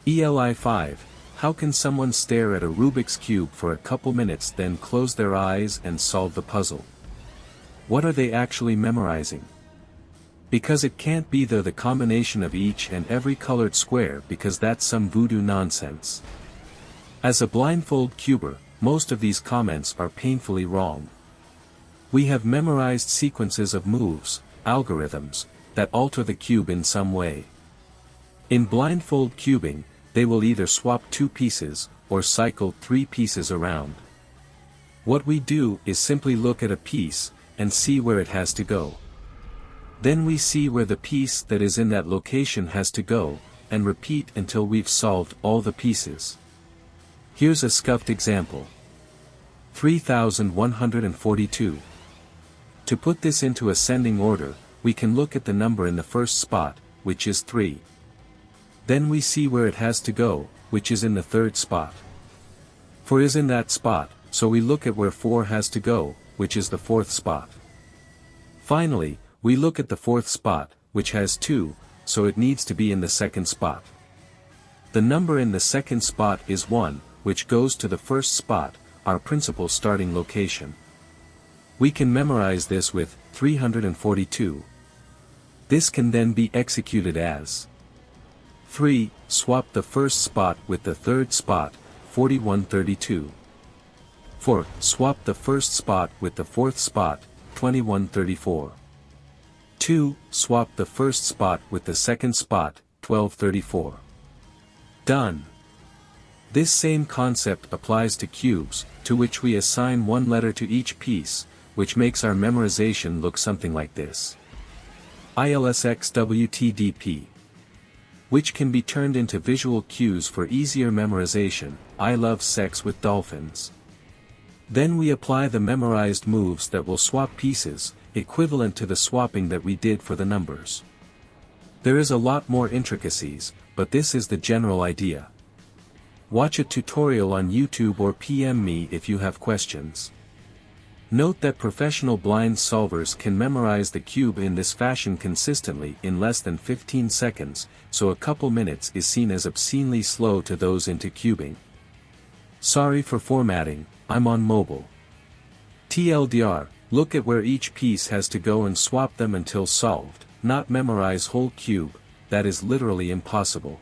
ELI 5. How can someone stare at a Rubik's Cube for a couple minutes then close their eyes and solve the puzzle? What are they actually memorizing? Because it can't be the combination of each and every colored square, because that's some voodoo nonsense. As a blindfold cuber, most of these comments are painfully wrong. We have memorized sequences of moves, algorithms, that alter the cube in some way. In blindfold cubing, they will either swap 2 pieces, or cycle 3 pieces around. What we do is simply look at a piece, and see where it has to go. Then we see where the piece that is in that location has to go, and repeat until we've solved all the pieces. Here's a scuffed example. 3142. To put this into ascending order, we can look at the number in the first spot, which is 3. Then we see where it has to go, which is in the third spot. 4 is in that spot, so we look at where 4 has to go, which is the fourth spot. Finally, we look at the fourth spot, which has 2, so it needs to be in the second spot. The number in the second spot is 1, which goes to the first spot, our principal starting location. We can memorize this with 342. This can then be executed as 3. Swap the first spot with the third spot, 4132. 4. Swap the first spot with the fourth spot, 2134. 2. Swap the first spot with the second spot, 1234. Done. This same concept applies to cubes, to which we assign 1 letter to each piece, which makes our memorization look something like this. ILSXWTDP. Which can be turned into visual cues for easier memorization. I love sex with dolphins. Then we apply the memorized moves that will swap pieces, equivalent to the swapping that we did for the numbers. There is a lot more intricacies, but this is the general idea. Watch a tutorial on YouTube or PM me if you have questions. Note that professional blind solvers can memorize the cube in this fashion consistently in less than 15 seconds, so a couple minutes is seen as obscenely slow to those into cubing. Sorry for formatting, I'm on mobile. TLDR, look at where each piece has to go and swap them until solved, not memorize whole cube, that is literally impossible.